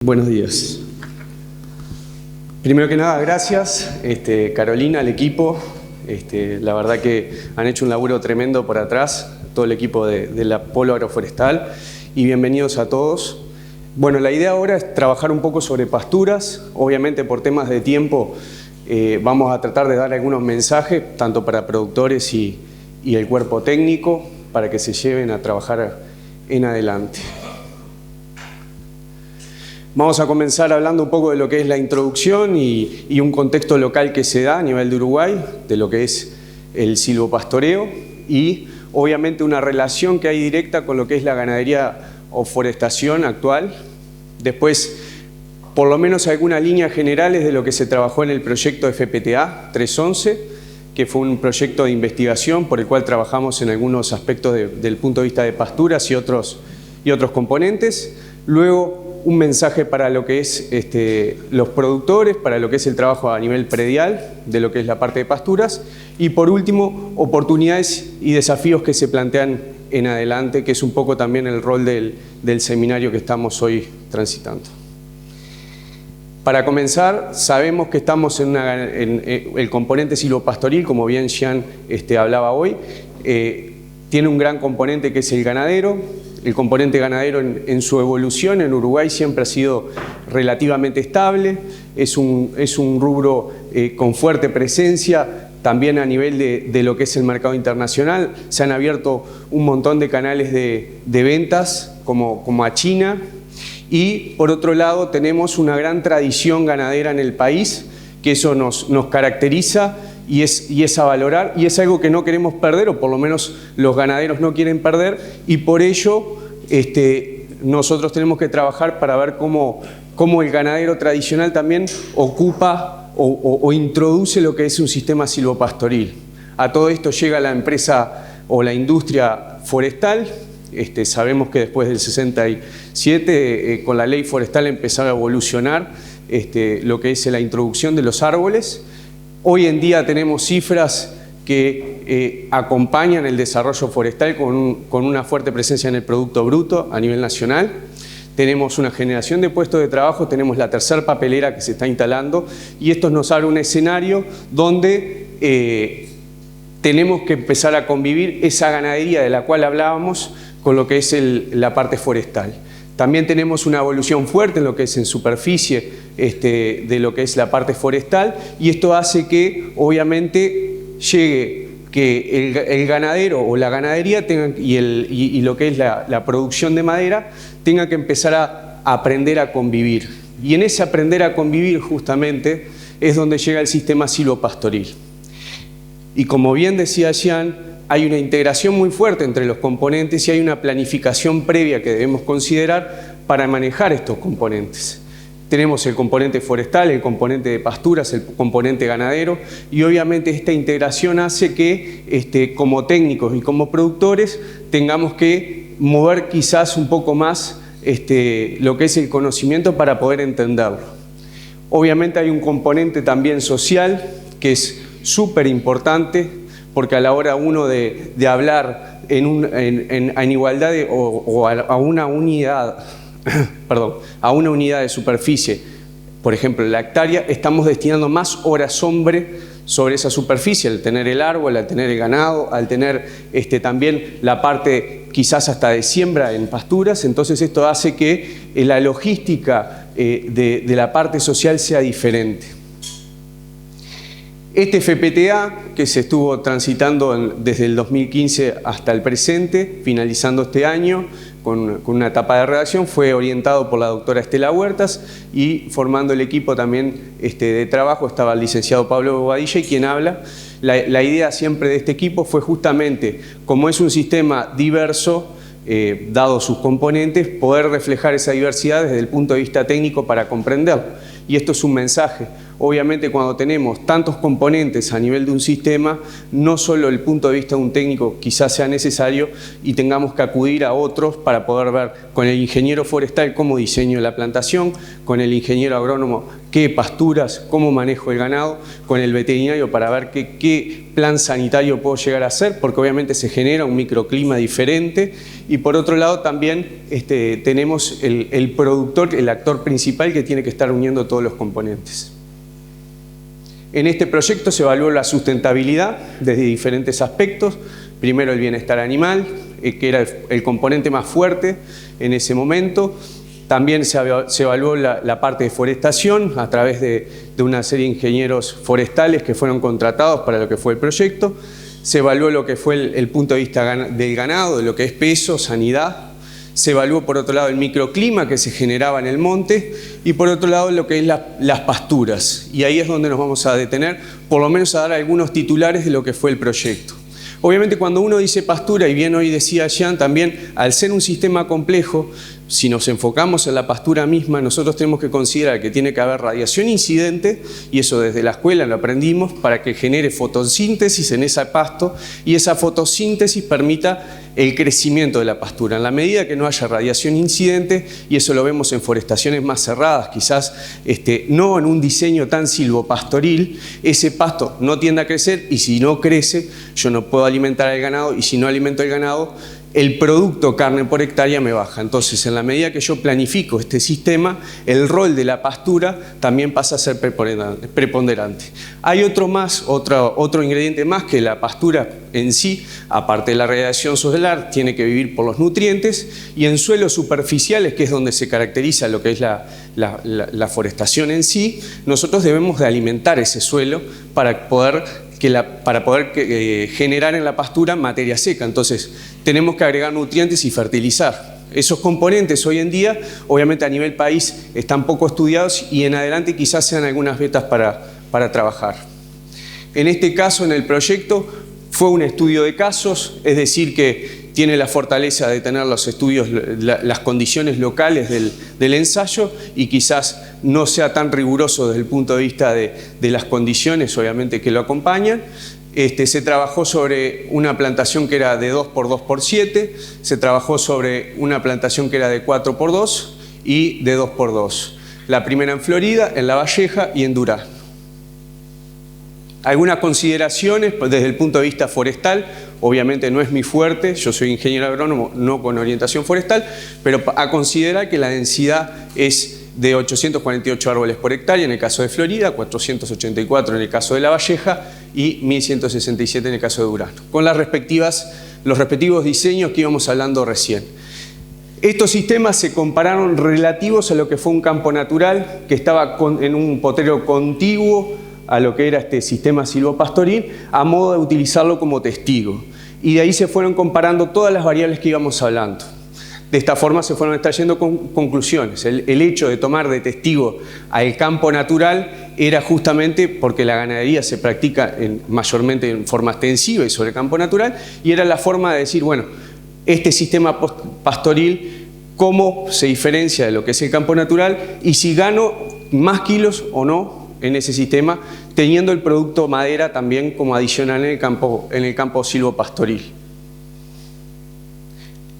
Buenos días. Primero que nada, gracias Carolina, al equipo. La verdad que han hecho un laburo tremendo por atrás, todo el equipo del Polo Agroforestal, y bienvenidos a todos. Bueno, la idea ahora es trabajar un poco sobre pasturas. Obviamente por temas de tiempo vamos a tratar de dar algunos mensajes, tanto para productores y el cuerpo técnico, para que se lleven a trabajar en adelante. Vamos a comenzar hablando un poco de lo que es la introducción y un contexto local que se da a nivel de Uruguay, de lo que es el silvopastoreo y obviamente una relación que hay directa con lo que es la ganadería o forestación actual. Después, por lo menos algunas líneas generales de lo que se trabajó en el proyecto FPTA 311, que fue un proyecto de investigación por el cual trabajamos en algunos aspectos del punto de vista de pasturas y otros componentes. Luego, un mensaje para lo que es los productores, para lo que es el trabajo a nivel predial, de lo que es la parte de pasturas. Y por último, oportunidades y desafíos que se plantean en adelante, que es un poco también el rol del seminario que estamos hoy transitando. Para comenzar, sabemos que estamos en el componente silvopastoril, como bien Jean hablaba hoy, tiene un gran componente que es el ganadero. El componente ganadero en su evolución en Uruguay siempre ha sido relativamente estable, es un rubro con fuerte presencia, también a nivel de lo que es el mercado internacional. Se han abierto un montón de canales de ventas como a China, y por otro lado tenemos una gran tradición ganadera en el país, que eso nos caracteriza y es a valorar, y es algo que no queremos perder, o por lo menos los ganaderos no quieren perder, y por ello nosotros tenemos que trabajar para ver cómo el ganadero tradicional también ocupa o introduce lo que es un sistema silvopastoril. A todo esto llega la empresa o la industria forestal. Sabemos que después del 67 con la ley forestal empezaba a evolucionar lo que es la introducción de los árboles. Hoy en día tenemos cifras que acompañan el desarrollo forestal con una fuerte presencia en el Producto Bruto a nivel nacional. Tenemos una generación de puestos de trabajo, tenemos la tercera papelera que se está instalando, y esto nos abre un escenario donde tenemos que empezar a convivir esa ganadería de la cual hablábamos con lo que es la parte forestal. También tenemos una evolución fuerte en lo que es en superficie de lo que es la parte forestal, y esto hace que obviamente llegue que el ganadero o la ganadería y lo que es la producción de madera tenga que empezar a aprender a convivir. Y en ese aprender a convivir justamente es donde llega el sistema silvopastoril. Y como bien decía Jean, hay una integración muy fuerte entre los componentes y hay una planificación previa que debemos considerar para manejar estos componentes. Tenemos el componente forestal, el componente de pasturas, el componente ganadero, y obviamente esta integración hace que como técnicos y como productores tengamos que mover quizás un poco más lo que es el conocimiento para poder entenderlo. Obviamente hay un componente también social que es súper importante, porque a la hora uno de hablar en igualdad a una unidad, a una unidad de superficie, por ejemplo la hectárea, estamos destinando más horas hombre sobre esa superficie, al tener el árbol, al tener el ganado, al tener también la parte quizás hasta de siembra en pasturas. Entonces esto hace que la logística de la parte social sea diferente. Este FPTA, que se estuvo transitando desde el 2015 hasta el presente, finalizando este año con una etapa de redacción, fue orientado por la doctora Estela Huertas, y formando el equipo también de trabajo estaba el licenciado Pablo Bobadilla, y quien habla. La idea siempre de este equipo fue justamente, como es un sistema diverso, dado sus componentes, poder reflejar esa diversidad desde el punto de vista técnico para comprenderlo. Y esto es un mensaje. Obviamente cuando tenemos tantos componentes a nivel de un sistema, no solo el punto de vista de un técnico quizás sea necesario y tengamos que acudir a otros para poder ver con el ingeniero forestal cómo diseño la plantación, con el ingeniero agrónomo qué pasturas, cómo manejo el ganado con el veterinario para ver qué plan sanitario puedo llegar a hacer, porque obviamente se genera un microclima diferente. Y por otro lado también tenemos el productor, el actor principal que tiene que estar uniendo todos los componentes. En este proyecto se evaluó la sustentabilidad desde diferentes aspectos. Primero el bienestar animal, que era el componente más fuerte en ese momento. También se evaluó la parte de forestación a través de una serie de ingenieros forestales que fueron contratados para lo que fue el proyecto. Se evaluó lo que fue el punto de vista del ganado, de lo que es peso, sanidad. Se evaluó por otro lado el microclima que se generaba en el monte y por otro lado lo que es las pasturas. Y ahí es donde nos vamos a detener, por lo menos a dar algunos titulares de lo que fue el proyecto. Obviamente cuando uno dice pastura, y bien hoy decía Jean también, al ser un sistema complejo, si nos enfocamos en la pastura misma, nosotros tenemos que considerar que tiene que haber radiación incidente, y eso desde la escuela lo aprendimos, para que genere fotosíntesis en ese pasto, y esa fotosíntesis permita el crecimiento de la pastura. En la medida que no haya radiación incidente, y eso lo vemos en forestaciones más cerradas, quizás no en un diseño tan silvopastoril, ese pasto no tiende a crecer, y si no crece, yo no puedo alimentar al ganado, y si no alimento al ganado, el producto carne por hectárea me baja. Entonces, en la medida que yo planifico este sistema, el rol de la pastura también pasa a ser preponderante. Hay otro ingrediente más, que la pastura en sí, aparte de la radiación solar, tiene que vivir por los nutrientes, y en suelos superficiales, que es donde se caracteriza lo que es la forestación en sí, nosotros debemos de alimentar ese suelo para poder generar en la pastura materia seca. Entonces tenemos que agregar nutrientes y fertilizar. Esos componentes hoy en día, obviamente a nivel país, están poco estudiados y en adelante quizás sean algunas betas para trabajar. En este caso, en el proyecto, fue un estudio de casos, es decir que tiene la fortaleza de tener los estudios, las condiciones locales del ensayo, y quizás no sea tan riguroso desde el punto de vista de las condiciones, obviamente, que lo acompañan. Se trabajó sobre una plantación que era de 2x2x7, se trabajó sobre una plantación que era de 4x2 y de 2x2. La primera en Florida, en La Valleja y en Durazno. Algunas consideraciones desde el punto de vista forestal, obviamente no es mi fuerte, yo soy ingeniero agrónomo, no con orientación forestal, pero a considerar que la densidad es de 848 árboles por hectárea en el caso de Florida, 484 en el caso de La Valleja y 1167 en el caso de Durazno, con los respectivos diseños que íbamos hablando recién. Estos sistemas se compararon relativos a lo que fue un campo natural que estaba en un potrero contiguo a lo que era este sistema silvopastoril, a modo de utilizarlo como testigo. Y de ahí se fueron comparando todas las variables que íbamos hablando. De esta forma se fueron extrayendo conclusiones. El hecho de tomar de testigo al campo natural era justamente porque la ganadería se practica mayormente en forma extensiva y sobre campo natural, y era la forma de decir, bueno, este sistema pastoril, cómo se diferencia de lo que es el campo natural, y si gano más kilos o no en ese sistema, teniendo el producto madera también como adicional en el campo silvopastoril.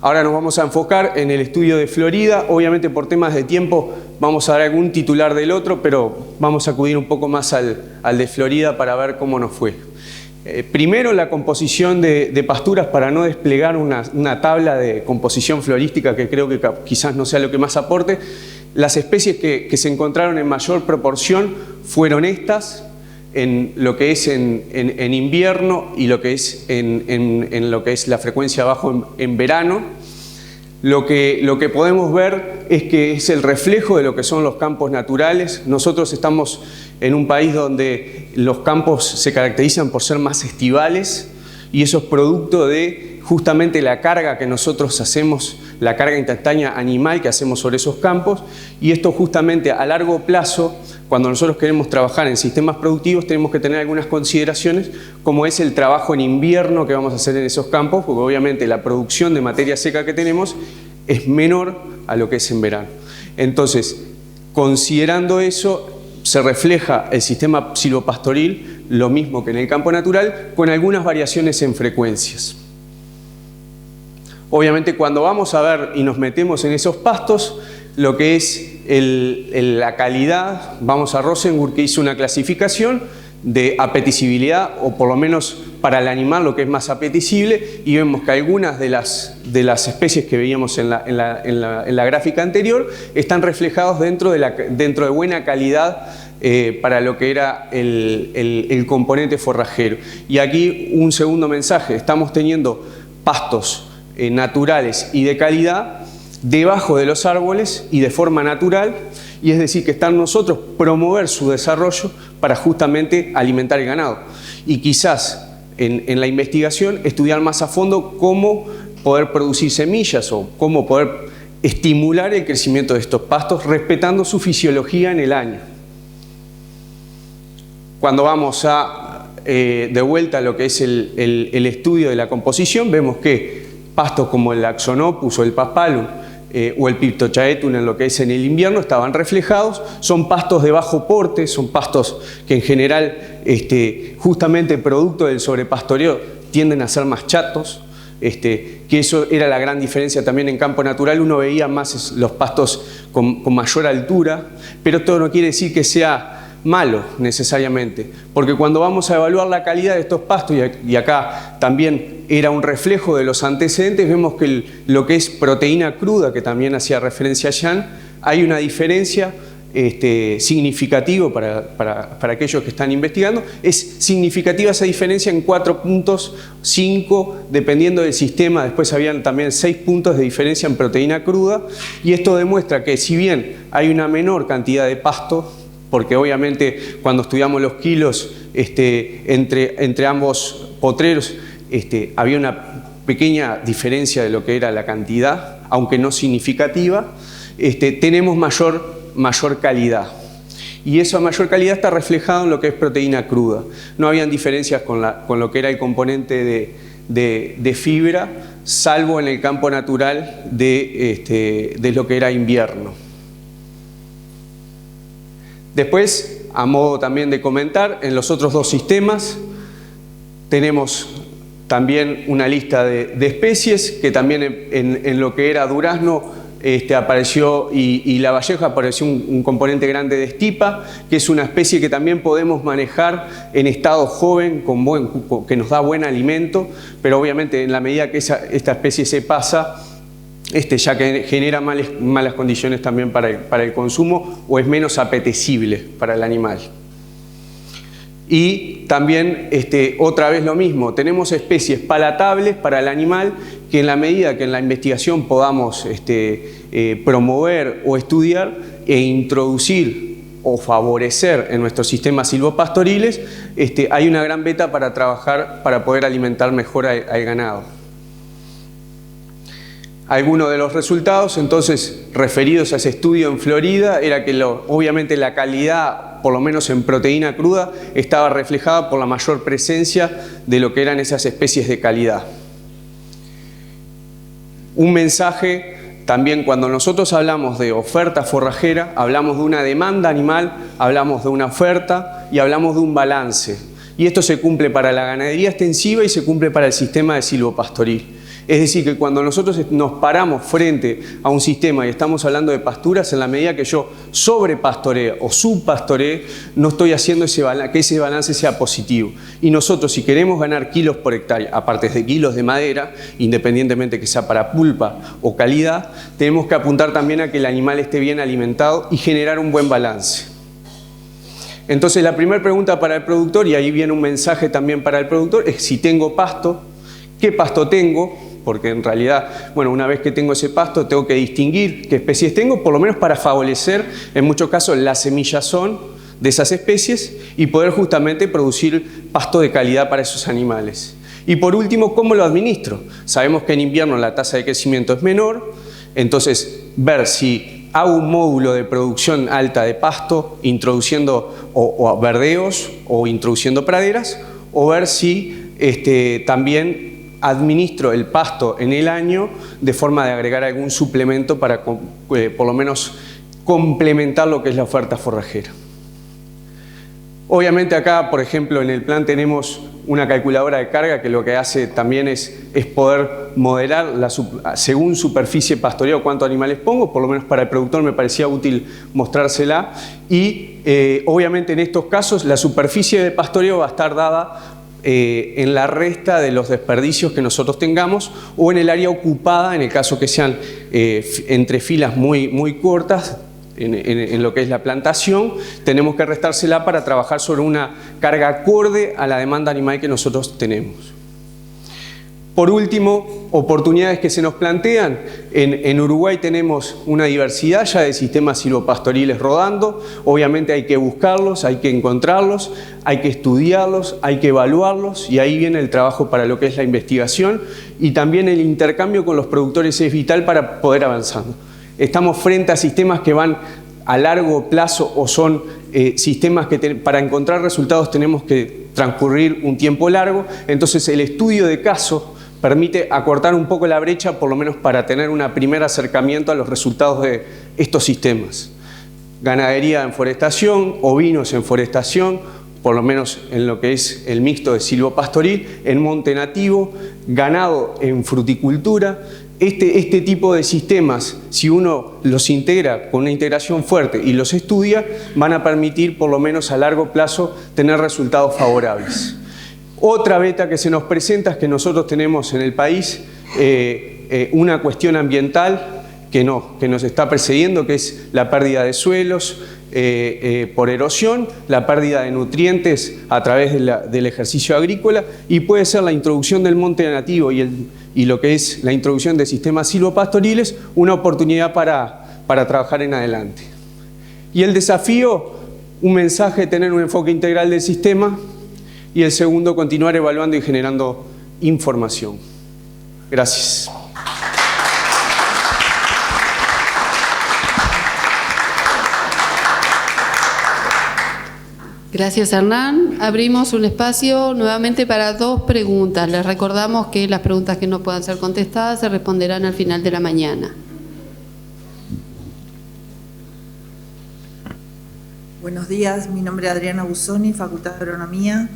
Ahora nos vamos a enfocar en el estudio de Florida. Obviamente por temas de tiempo vamos a dar algún titular del otro, pero vamos a acudir un poco más al de Florida para ver cómo nos fue. Primero, la composición de pasturas, para no desplegar una tabla de composición florística que creo que quizás no sea lo que más aporte. Las especies que se encontraron en mayor proporción fueron estas, en lo que es en invierno y lo que es en lo que es la frecuencia bajo en verano. Lo que podemos ver es que es el reflejo de lo que son los campos naturales. Nosotros estamos en un país donde los campos se caracterizan por ser más estivales, y eso es producto de justamente la carga que nosotros hacemos, la carga instantánea animal que hacemos sobre esos campos, y esto justamente a largo plazo, cuando nosotros queremos trabajar en sistemas productivos, tenemos que tener algunas consideraciones, como es el trabajo en invierno que vamos a hacer en esos campos, porque obviamente la producción de materia seca que tenemos es menor a lo que es en verano. Entonces, considerando eso, se refleja el sistema silvopastoril, lo mismo que en el campo natural, con algunas variaciones en frecuencias. Obviamente cuando vamos a ver y nos metemos en esos pastos, lo que es la calidad, vamos a Rosenburg, que hizo una clasificación de apetecibilidad, o por lo menos para el animal lo que es más apetecible, y vemos que algunas de las especies que veíamos en la gráfica anterior están reflejados dentro de buena calidad para lo que era el componente forrajero. Y aquí un segundo mensaje: estamos teniendo pastos naturales y de calidad debajo de los árboles y de forma natural, y es decir, que están nosotros promover su desarrollo para justamente alimentar el ganado. Y quizás en la investigación estudiar más a fondo cómo poder producir semillas o cómo poder estimular el crecimiento de estos pastos respetando su fisiología en el año. Cuando vamos de vuelta a lo que es el estudio de la composición, vemos que pastos como el Axonopus o el Paspalum o el Piptochaetum en lo que es en el invierno estaban reflejados. Son pastos de bajo porte, son pastos que en general, justamente producto del sobrepastoreo, tienden a ser más chatos, que eso era la gran diferencia también en campo natural. Uno veía más los pastos con mayor altura, pero esto no quiere decir que sea malo necesariamente, porque cuando vamos a evaluar la calidad de estos pastos, y acá también era un reflejo de los antecedentes, vemos que lo que es proteína cruda, que también hacía referencia a Jan, hay una diferencia significativa para aquellos que están investigando. Es significativa esa diferencia en 4 puntos, 5 dependiendo del sistema. Después habían también 6 puntos de diferencia en proteína cruda, y esto demuestra que si bien hay una menor cantidad de pasto, porque obviamente cuando estudiamos los kilos entre ambos potreros había una pequeña diferencia de lo que era la cantidad, aunque no significativa, tenemos mayor calidad. Y esa mayor calidad está reflejado en lo que es proteína cruda. No habían diferencias con lo que era el componente de fibra, salvo en el campo natural de lo que era invierno. Después, a modo también de comentar, en los otros dos sistemas tenemos también una lista de especies, que también en lo que era durazno apareció, y la valleja apareció un componente grande de estipa, que es una especie que también podemos manejar en estado joven, que nos da buen alimento, pero obviamente en la medida que esta especie se pasa, ya que genera malas condiciones también para el consumo, o es menos apetecible para el animal. Y también, otra vez lo mismo, tenemos especies palatables para el animal, que en la medida que en la investigación podamos promover o estudiar e introducir o favorecer en nuestros sistemas silvopastoriles, hay una gran beta para trabajar, para poder alimentar mejor al ganado. Algunos de los resultados, entonces, referidos a ese estudio en Florida, era que obviamente la calidad, por lo menos en proteína cruda, estaba reflejada por la mayor presencia de lo que eran esas especies de calidad. Un mensaje también: cuando nosotros hablamos de oferta forrajera, hablamos de una demanda animal, hablamos de una oferta y hablamos de un balance. Y esto se cumple para la ganadería extensiva y se cumple para el sistema de silvopastoril. Es decir, que cuando nosotros nos paramos frente a un sistema y estamos hablando de pasturas, en la medida que yo sobrepastoree o subpastoree, no estoy haciendo que ese balance sea positivo. Y nosotros, si queremos ganar kilos por hectárea, aparte de kilos de madera, independientemente que sea para pulpa o calidad, tenemos que apuntar también a que el animal esté bien alimentado y generar un buen balance. Entonces, la primera pregunta para el productor, y ahí viene un mensaje también para el productor, es si tengo pasto, ¿qué pasto tengo? Porque en realidad, bueno, una vez que tengo ese pasto, tengo que distinguir qué especies tengo, por lo menos para favorecer, en muchos casos, la semillazón de esas especies y poder justamente producir pasto de calidad para esos animales. Y por último, ¿cómo lo administro? Sabemos que en invierno la tasa de crecimiento es menor, entonces ver si hago un módulo de producción alta de pasto, introduciendo o verdeos o introduciendo praderas, o ver si también administro el pasto en el año de forma de agregar algún suplemento para por lo menos complementar lo que es la oferta forrajera. Obviamente acá, por ejemplo, en el plan tenemos una calculadora de carga que lo que hace también es poder modelar según superficie pastoreo cuántos animales pongo, por lo menos para el productor me parecía útil mostrársela. Y obviamente en estos casos la superficie de pastoreo va a estar dada en la resta de los desperdicios que nosotros tengamos o en el área ocupada, en el caso que sean entre filas muy cortas, en lo que es la plantación, tenemos que restársela para trabajar sobre una carga acorde a la demanda animal que nosotros tenemos. Por último, oportunidades que se nos plantean. En Uruguay tenemos una diversidad ya de sistemas silvopastoriles rodando. Obviamente hay que buscarlos, hay que encontrarlos, hay que estudiarlos, hay que evaluarlos, y ahí viene el trabajo para lo que es la investigación, y también el intercambio con los productores es vital para poder avanzar. Estamos frente a sistemas que van a largo plazo o son sistemas que para encontrar resultados tenemos que transcurrir un tiempo largo. Entonces el estudio de caso permite acortar un poco la brecha, por lo menos para tener un primer acercamiento a los resultados de estos sistemas. Ganadería en forestación, ovinos en forestación, por lo menos en lo que es el mixto de silvopastoril, en monte nativo, ganado en fruticultura. Este tipo de sistemas, si uno los integra con una integración fuerte y los estudia, van a permitir por lo menos a largo plazo tener resultados favorables. Otra beta que se nos presenta es que nosotros tenemos en el país una cuestión ambiental que nos está persiguiendo, que es la pérdida de suelos por erosión, la pérdida de nutrientes a través del ejercicio agrícola, y puede ser la introducción del monte nativo y lo que es la introducción de sistemas silvopastoriles una oportunidad para trabajar en adelante. Y el desafío, un mensaje, tener un enfoque integral del sistema, y el segundo, continuar evaluando y generando información. Gracias. Gracias, Hernán. Abrimos un espacio nuevamente para 2 preguntas. Les recordamos que las preguntas que no puedan ser contestadas se responderán al final de la mañana. Buenos días, mi nombre es Adriana Busoni, Facultad de Agronomía.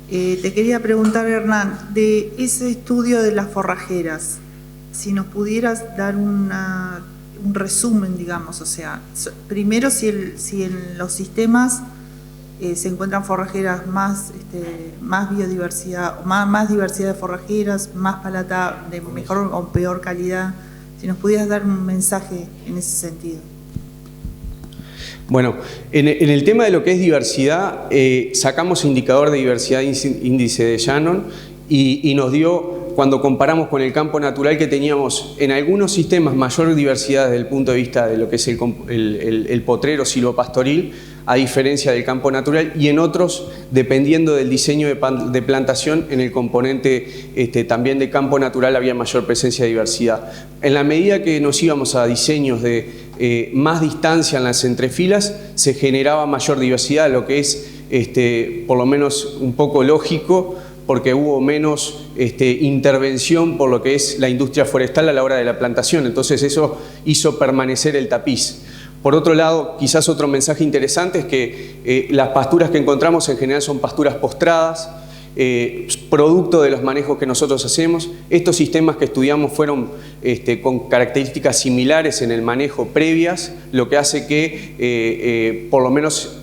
Te quería preguntar, Hernán, de ese estudio de las forrajeras, si nos pudieras dar un resumen, digamos, o sea, primero si en los sistemas se encuentran forrajeras más biodiversidad, más diversidad de forrajeras, más palata de mejor o peor calidad, si nos pudieras dar un mensaje en ese sentido. Bueno, en el tema de lo que es diversidad, sacamos indicador de diversidad índice de Shannon y nos dio, cuando comparamos con el campo natural, que teníamos en algunos sistemas mayor diversidad desde el punto de vista de lo que es el potrero silvopastoril, a diferencia del campo natural, y en otros, dependiendo del diseño de plantación, en el componente también de campo natural había mayor presencia de diversidad. En la medida que nos íbamos a diseños de más distancia en las entrefilas, se generaba mayor diversidad, lo que es por lo menos un poco lógico, porque hubo menos intervención por lo que es la industria forestal a la hora de la plantación. Entonces eso hizo permanecer el tapiz. Por otro lado, quizás otro mensaje interesante es que las pasturas que encontramos en general son pasturas postradas, producto de los manejos que nosotros hacemos. Estos sistemas que estudiamos fueron con características similares en el manejo previas, lo que hace que por lo menos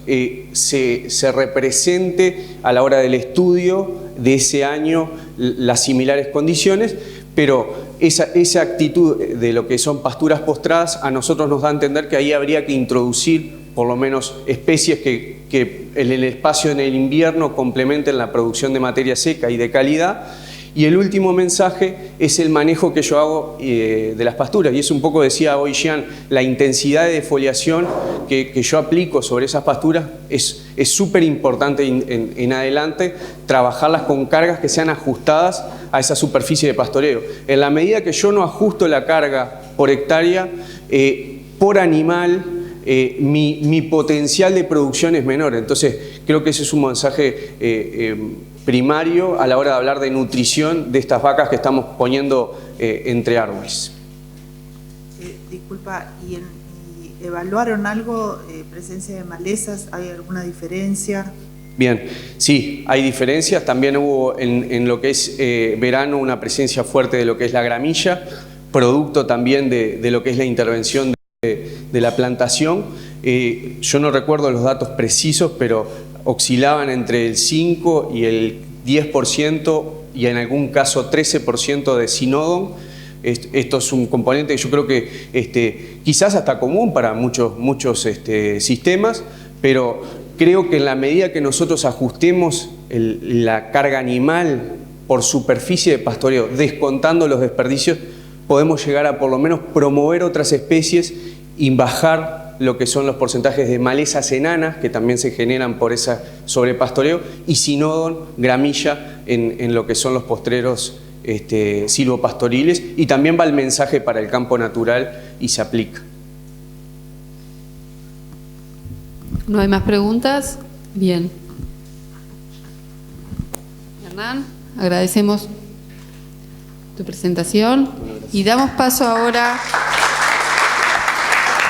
se represente a la hora del estudio de ese año las similares condiciones, pero esa actitud de lo que son pasturas postradas a nosotros nos da a entender que ahí habría que introducir por lo menos especies que en el espacio en el invierno complementen la producción de materia seca y de calidad. Y el último mensaje es el manejo que yo hago de las pasturas, y es un poco, decía hoy Jean, la intensidad de defoliación que yo aplico sobre esas pasturas es súper importante en adelante, trabajarlas con cargas que sean ajustadas a esa superficie de pastoreo. En la medida que yo no ajusto la carga por hectárea, por animal, mi potencial de producción es menor. Entonces creo que ese es un mensaje primario a la hora de hablar de nutrición de estas vacas que estamos poniendo entre árboles. Disculpa, ¿y evaluaron algo, presencia de malezas? ¿Hay alguna diferencia Bien, sí, hay diferencias. También hubo en lo que es verano una presencia fuerte de lo que es la gramilla, producto también de lo que es la intervención de la plantación. Yo no recuerdo los datos precisos, pero oscilaban entre el 5 y el 10% y en algún caso 13% de Sinodon. Esto es un componente que yo creo que quizás hasta común para muchos sistemas, pero creo que en la medida que nosotros ajustemos la carga animal por superficie de pastoreo, descontando los desperdicios, podemos llegar a por lo menos promover otras especies y bajar lo que son los porcentajes de malezas enanas que también se generan por ese sobrepastoreo y Sinodon, gramilla en lo que son los postreros silvopastoriles, y también va el mensaje para el campo natural y se aplica. ¿No hay más preguntas? Bien. Hernán, agradecemos tu presentación y damos paso ahora